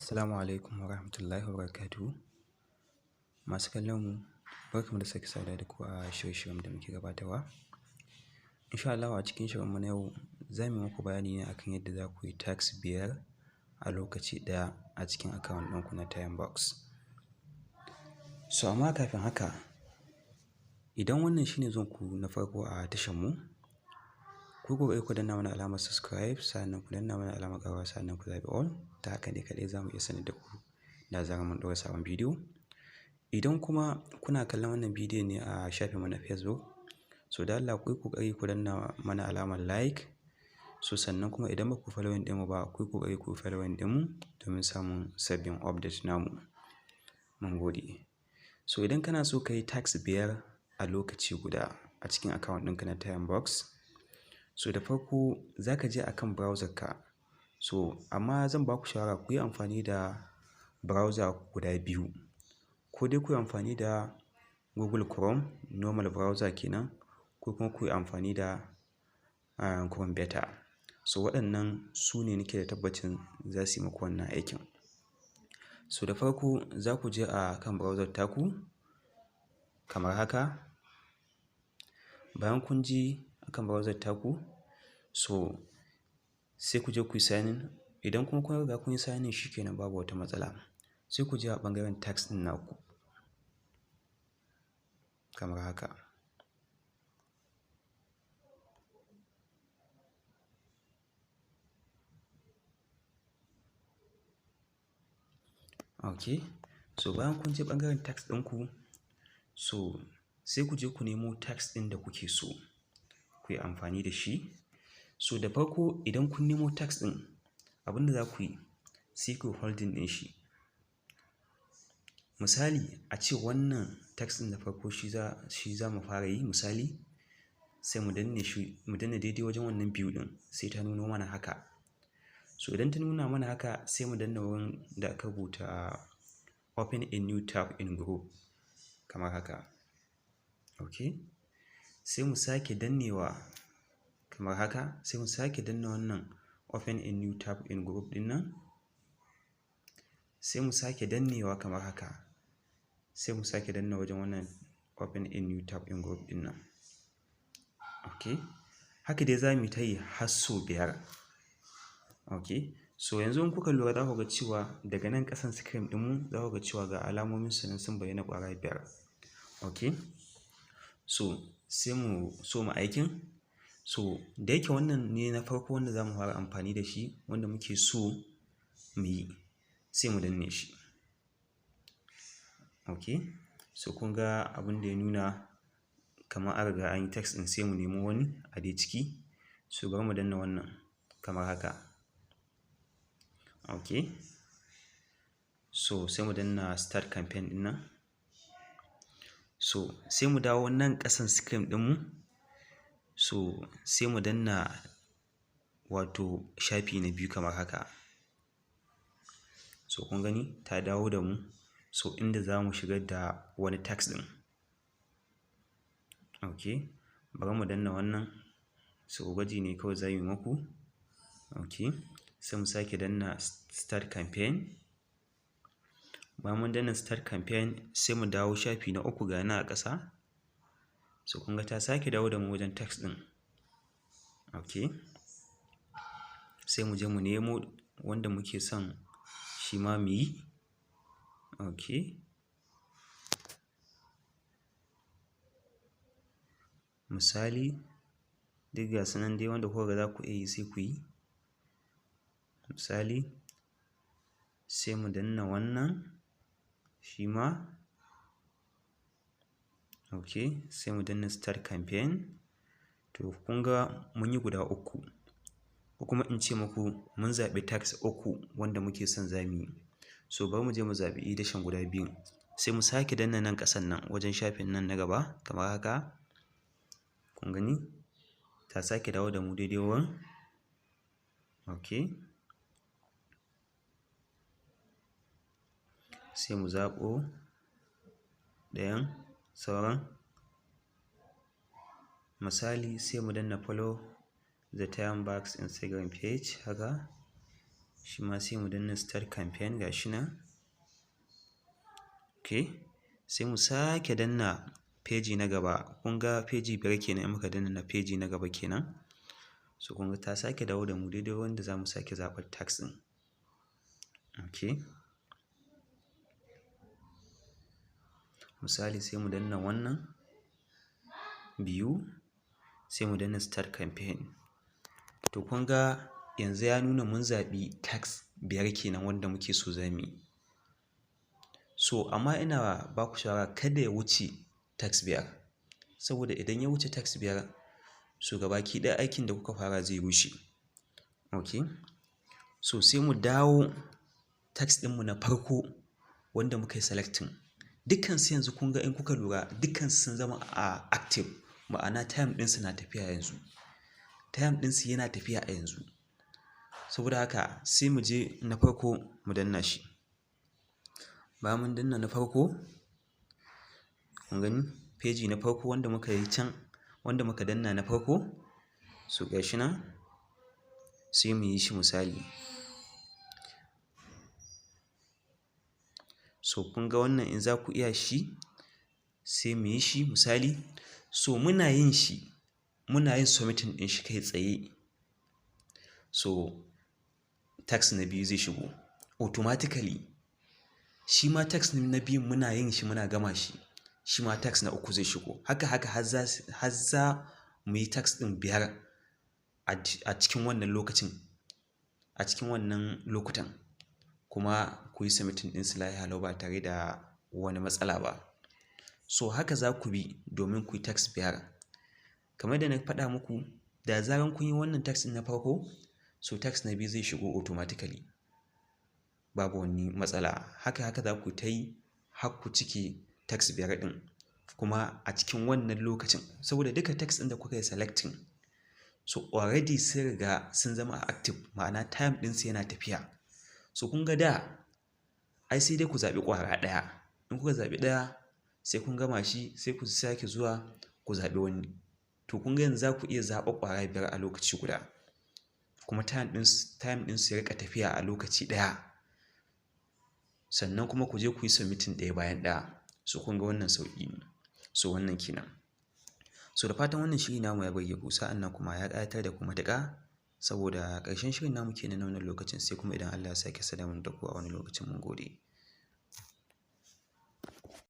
Assalamu alaikum wa rahmatullahi wa barakatuhu. Masu kallon mu, barkamu da sake sada da ku a shirye-shiryen da muke gabatarwa. Insha Allah a cikin shirinmu na yau za mu yi muku bayani ne akan yadda za ku yi tax 5 a lokaci ɗaya a cikin account ɗinku na Timebucks. So amma kafin haka, idan wannan shine zuwan ku na farko a tashar mu, ku kokari ku danna mana alamar subscribe, sannan ku danna mana alamar ƙararrawa, sannan ku zaɓi all. Ta haka ne kaɗai za mu iya sanar da ku da zarar mun ɗaura sabon bidiyo. Idan kuma kuna kallon wannan bidiyo ne a shafinmu na Facebook, so da Allah ku yi kokari ku danna mana alamar like. So sannan kuma idan ba ku following ɗinmu ba, ku yi kokari ku following ɗinmu domin samun sabbin update namu. Mun gode. So idan kana so ka yi tax 5 a lokaci guda a cikin account ɗinka na Timebucks, so da farko za ka je akan browser ka. So amma zan ba ku shawara ku yi amfani da browser guda biyu. Ko dai ku yi amfani da Google Chrome, normal browser kenan, ko kuma ku yi amfani da Chrome beta. So waɗannan su ne nake da tabbacin za su yi muku wannan aikin. So da farko za ku je a kan browser taku kamar haka. Bayan kun je akan browser taku, so sai ku je ku yi sign in. Idan kuma kun riga kun yi sign in shikenan, babu wata matsala. Sai ku je a ɓangaren tax ɗin naku kamar haka. Okay, so bayan kun je ɓangaren tax ɗinku, so sai ku je ku nemo tax ɗin da kuke so ku yi amfani da shi. So da farko idan kun nemo tax ɗin, abinda za ku yi sai ku holding ɗin shi. Misali a ce wannan tax ɗin da farko shi za mu fara yi. Misali sai mu danne daidai wajen wannan biyu ɗin, sai ta nuno mana haka. So idan ta nuna mana haka sai mu danna wurin da aka rubuta open a new tab in group kamar haka. Okay, sai mu sake dannewa kamar haka. Sai mu sake danna wannan open a new tab in group ɗin nan. Sai mu sake dannewa kamar haka. Sai mu sake danna wajen wannan open a new tab in group ɗin nan. Okay, haka dai za mu ta yi har sau 5. Okay, so yanzu in kuka lura za ku ga cewa daga nan ƙasan screen ɗinmu za ku ga cewa ga alamomin su nan sun bayyana ƙwara 5. Okay, so sai mu soma aikin. So da yake wannan ne na farko wanda za mu fara amfani da shi, wanda muke so mu yi, sai mu danne shi. Okay, so kun ga abin da ya nuna kamar an riga an yi tax ɗin, sai mu nemo wani a dai ciki. So bari mu danna wannan kamar haka. Okay, so sai mu danna start campaign ɗin nan. So sai mu dawo nan ƙasan screen ɗinmu. So sai mu danna wato shafi na biyu kamar haka. So kun gani ta dawo da mu, so inda za mu shigar da wani tax ɗin. Okay, bari mu danna wannan. So gwaji ne kawai za mu yi muku. Okay, sai mu sake danna start campaign. Bayan mun danna start campaign sai mu dawo shafi na 3 ga nan a ƙasa. So kun ga ta sake dawo da mu wajen tax ɗin. Okay, sai mu je mu nemo wanda muke son shi ma mu yi. Okay, misali duk ga su nan dai wanda kuka ga za ku iya yi sai ku yi. Misali sai mu danna wannan shi ma. Okay, sai mu danna start campaign. To kun ga mun yi guda 3, ko kuma in ce muku mun zaɓi tax 3 wanda muke son za mu yi. So bari mu je mu zaɓi idashin guda 2. Sai mu sake danna nan ƙasan nan wajen shafin nan na gaba kamar haka. Kun gani ta sake dawo da mu daidai wurin. Okay, sai mu zaɓo ɗayan sauran. Misali sai mu danna follow the Timebucks Instagram page haka. shi ma sai mu danna start campaign ga shi nan. Okay, sai mu sake danna feji na gaba. Kun ga feji 5 kenan in muka danna na feji na gaba kenan. So kun ga ta sake dawo da mu daidai wanda za mu sake zaɓar tax ɗin. Okay, misali sai mu danna wannan 2 sai mu danna start campaign. To kun ga yanzu ya nuna mun zaɓi tax 5 kenan wanda muke so za mu yi. So amma ina ba ku shawara kada ya wuce tax 5, saboda idan ya wuce tax 5 so gabaki ɗaya aikin da kuka fara zai rushe. Okay, so sai mu dawo tax ɗinmu na farko wanda muka yi selecting. Dukkansu yanzu kun ga in kuka lura dukkansu sun zama a active, ma'ana time ɗinsu na tafiya yanzu. Time ɗinsu yana tafiya a yanzu. Saboda haka sai mu je na farko mu danna shi. Bayan mun danna na farko, kun gani feji na farko wanda muka yi can, wanda muka danna na farko, so ga shi nan sai mu yi shi misali. So kun ga wannan in za ku iya shi sai mu yi shi misali. So muna yin submitting ɗin shi kai tsaye. So tax na biyu zai shigo automatically. Shi ma tax na biyu muna yin shi muna gama shi, shi ma tax na uku zai shigo. Haka har za mu yi tax ɗin 5 a cikin wannan lokacin, a cikin wannan lokutan, kuma ku yi submitting ɗin su lafiya lau ba tare da wani matsala ba. So haka za ku bi domin ku yi tax 5. Kamar da na faɗa muku, da zaran kun yi wannan tax ɗin na farko, so tax na biyu zai shigo automatically. Babu wani matsala. Haka za ku ta yi har ku cike tax 5 ɗin kuma a cikin wannan lokacin. Saboda duka tax ɗin da kuka yi selecting, so already sun riga sun zama active, ma'ana time ɗinsu yana tafiya. So kun ga da ai sai dai ku zaɓi ƙwara ɗaya. In kuka zaɓi ɗaya sai kun gama shi sai ku sake zuwa ku zaɓi wani. To kun ga yanzu za ku iya zaɓa ƙwara 5 a lokaci guda, kuma time ɗinsu ya riƙa tafiya a lokaci ɗaya. Sannan kuma ku je ku yi submitting ɗaya bayan ɗaya. So kun ga wannan sauƙi ne. So wannan kenan. So da fatan wannan shiri namu ya burge ku, sa'an nan kuma ya ƙayatar da ku matuƙa, saboda ƙarshen shirin namu kenan na wannan lokacin, sai kuma idan Allah ya sake sada mu da ku a wani lokacin. Mun gode.